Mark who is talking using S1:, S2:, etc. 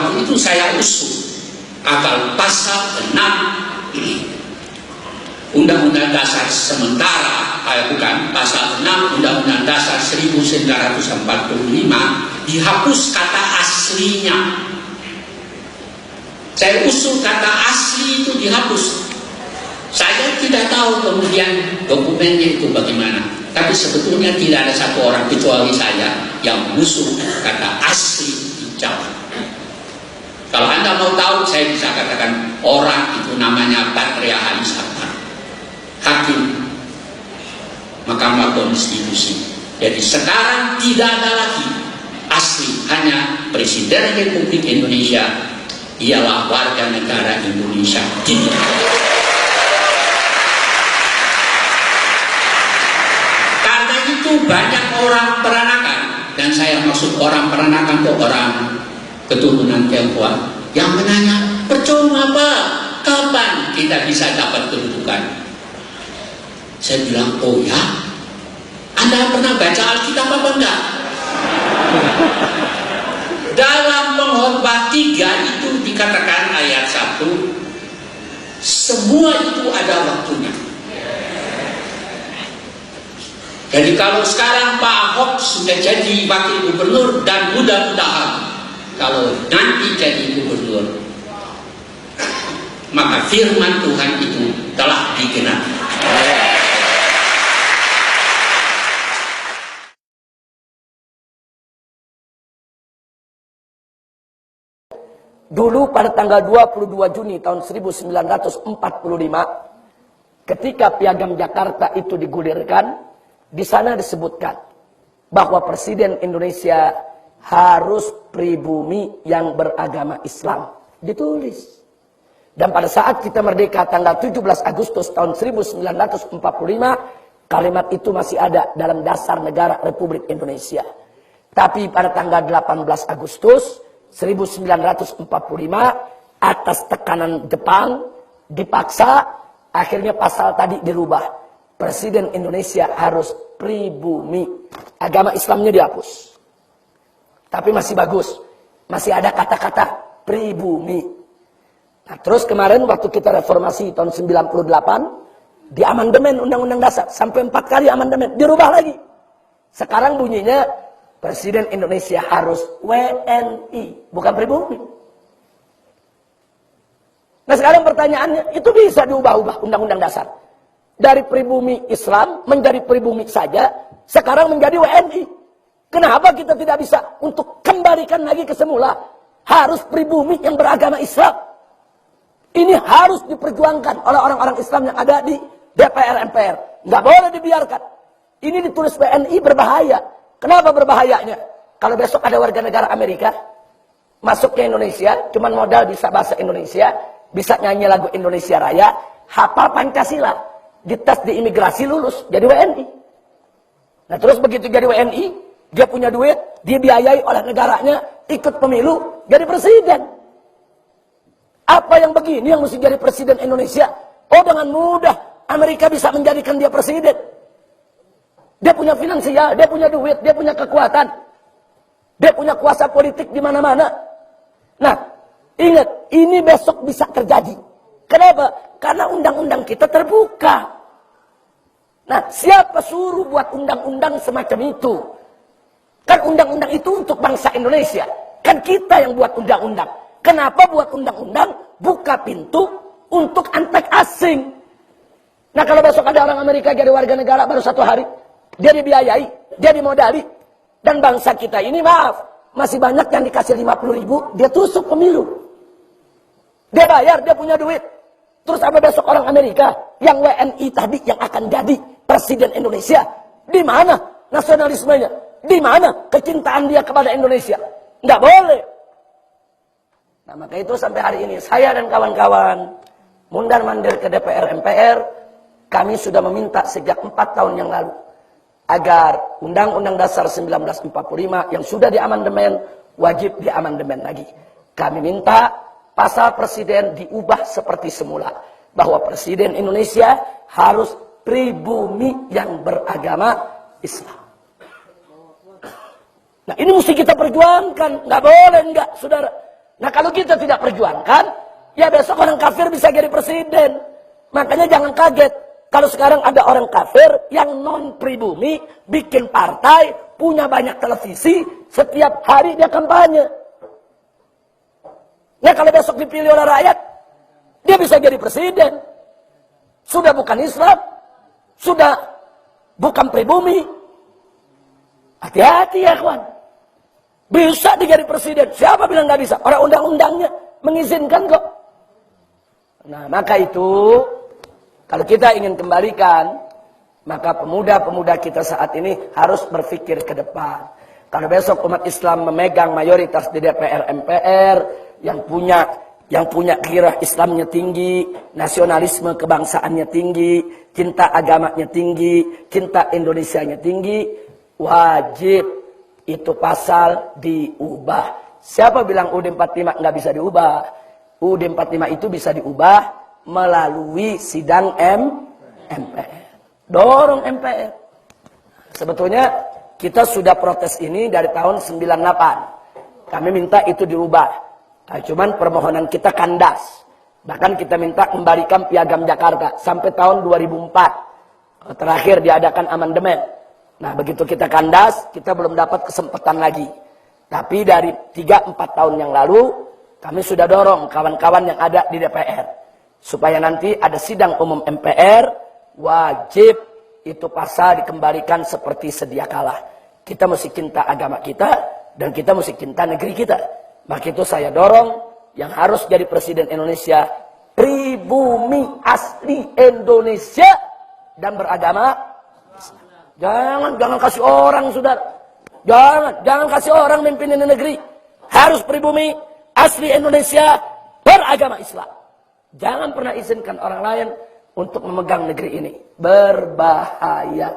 S1: waktu itu saya usul agar pasal 6 Undang-Undang Dasar sementara, bukan, pasal 6 Undang-Undang Dasar 1945 dihapus kata aslinya. Saya usul kata asli itu dihapus. Saya tidak tahu kemudian dokumennya itu bagaimana. Tapi sebetulnya tidak ada satu orang kecuali saya yang mengusul kata asli dicabut. Kalau Anda mau tahu, saya bisa katakan orang itu namanya Patria Haris Akbar, hakim Mahkamah Konstitusi. Jadi sekarang tidak ada lagi asli, hanya Presiden Republik Indonesia ialah warga negara Indonesia. Karena itu banyak orang peranakan, dan saya maksud orang peranakan itu orang keturunan Tionghoa yang menanya, percuma Pak, kapan kita bisa dapat kedudukan? Saya bilang, oh ya, Anda pernah baca Alkitab apa enggak? Dalam Pengkhotbah 3 itu dikatakan ayat 1, semua itu ada waktunya. Jadi kalau sekarang Pak Ahok sudah jadi wakil gubernur, dan mudah-mudahan kalau nanti jadi gubernur, maka firman Tuhan itu telah digenapi.
S2: Dulu pada tanggal 22 Juni tahun 1945, ketika Piagam Jakarta itu digulirkan, di sana disebutkan bahwa Presiden Indonesia harus pribumi yang beragama Islam. Ditulis. Dan pada saat kita merdeka tanggal 17 Agustus tahun 1945, kalimat itu masih ada dalam dasar negara Republik Indonesia. Tapi pada tanggal 18 Agustus 1945, atas tekanan Jepang, dipaksa, akhirnya pasal tadi dirubah. Presiden Indonesia harus pribumi. Agama Islamnya dihapus. Tapi masih bagus. Masih ada kata-kata pribumi. Nah, terus kemarin waktu kita reformasi tahun 98, di amandemen Undang-Undang Dasar, sampai 4 kali amandemen, dirubah lagi. Sekarang bunyinya, Presiden Indonesia harus WNI, bukan pribumi. Nah sekarang pertanyaannya, itu bisa diubah-ubah Undang-Undang Dasar. Dari pribumi Islam menjadi pribumi saja, sekarang menjadi WNI. Kenapa kita tidak bisa untuk kembalikan lagi ke semula? Harus pribumi yang beragama Islam. Ini harus diperjuangkan oleh orang-orang Islam yang ada di DPR MPR. Nggak boleh dibiarkan. Ini ditulis WNI berbahaya. Kenapa berbahayanya? Kalau besok ada warga negara Amerika masuk ke Indonesia, cuman modal bisa bahasa Indonesia, bisa nyanyi lagu Indonesia Raya, hafal Pancasila, dites di imigrasi lulus, jadi WNI. Nah terus begitu jadi WNI, dia punya duit, dibiayai oleh negaranya, ikut pemilu, jadi presiden. Apa yang begini yang mesti jadi presiden Indonesia? Oh dengan mudah Amerika bisa menjadikan dia presiden. Dia punya finansial, dia punya duit, dia punya kekuatan. Dia punya kuasa politik di mana-mana. Nah, ingat, ini besok bisa terjadi. Kenapa? Karena undang-undang kita terbuka. Nah, siapa suruh buat undang-undang semacam itu? Kan undang-undang itu untuk bangsa Indonesia. Kan kita yang buat undang-undang. Kenapa buat undang-undang? Buka pintu untuk antek asing. Nah, kalau besok ada orang Amerika jadi warga negara baru 1 hari, dia dibiayai, dia dimodali. Dan bangsa kita ini, maaf, masih banyak yang dikasih 50.000, dia tusuk pemilu. Dia bayar, dia punya duit. Terus apa besok orang Amerika yang WNI tadi yang akan jadi presiden Indonesia? Di mana nasionalismenya? Di mana kecintaan dia kepada Indonesia? Nggak boleh. Nah maka itu sampai hari ini saya dan kawan-kawan mundar-mandir ke DPR MPR, kami sudah meminta sejak 4 tahun yang lalu agar Undang-Undang Dasar 1945 yang sudah diamandemen wajib diamandemen lagi. Kami minta pasal presiden diubah seperti semula, bahwa presiden Indonesia harus pribumi yang beragama Islam. Nah ini mesti kita perjuangkan, nggak boleh enggak, saudara. Nah kalau kita tidak perjuangkan, ya besok orang kafir bisa jadi presiden. Makanya jangan kaget. Kalau sekarang ada orang kafir yang non pribumi, bikin partai, punya banyak televisi, setiap hari dia kampanye. Nah kalau besok dipilih oleh rakyat, dia bisa jadi presiden. Sudah bukan Islam, sudah bukan pribumi. Hati-hati ya kawan. Bisa dia jadi presiden. Siapa bilang nggak bisa? Orang undang-undangnya mengizinkan kok. Nah maka itu, kalau kita ingin kembalikan, maka pemuda-pemuda kita saat ini harus berpikir ke depan. Kalau besok umat Islam memegang mayoritas di DPR MPR, yang punya gairah Islamnya tinggi, nasionalisme kebangsaannya tinggi, cinta agamanya tinggi, cinta Indonesianya tinggi, wajib itu pasal diubah. Siapa bilang UUD 45 nggak bisa diubah? UUD 45 itu bisa diubah melalui sidang MPR. Dorong MPR. Sebetulnya kita sudah protes ini dari tahun 98. Kami minta itu dirubah. Nah, cuman permohonan kita kandas. Bahkan kita minta kembalikan Piagam Jakarta sampai tahun 2004. Terakhir diadakan amandemen. Nah begitu kita kandas, kita belum dapat kesempatan lagi. Tapi dari 3-4 tahun yang lalu, kami sudah dorong kawan-kawan yang ada di DPR. Supaya nanti ada sidang umum MPR, wajib itu pasal dikembalikan seperti sedia kala. Kita mesti cinta agama kita, dan kita mesti cinta negeri kita. Maka itu saya dorong, yang harus jadi presiden Indonesia, pribumi asli Indonesia, dan beragama. Jangan kasih orang, saudara. Jangan kasih orang memimpin negeri. Harus pribumi asli Indonesia, beragama Islam. Jangan pernah izinkan orang lain untuk memegang negeri ini. Berbahaya.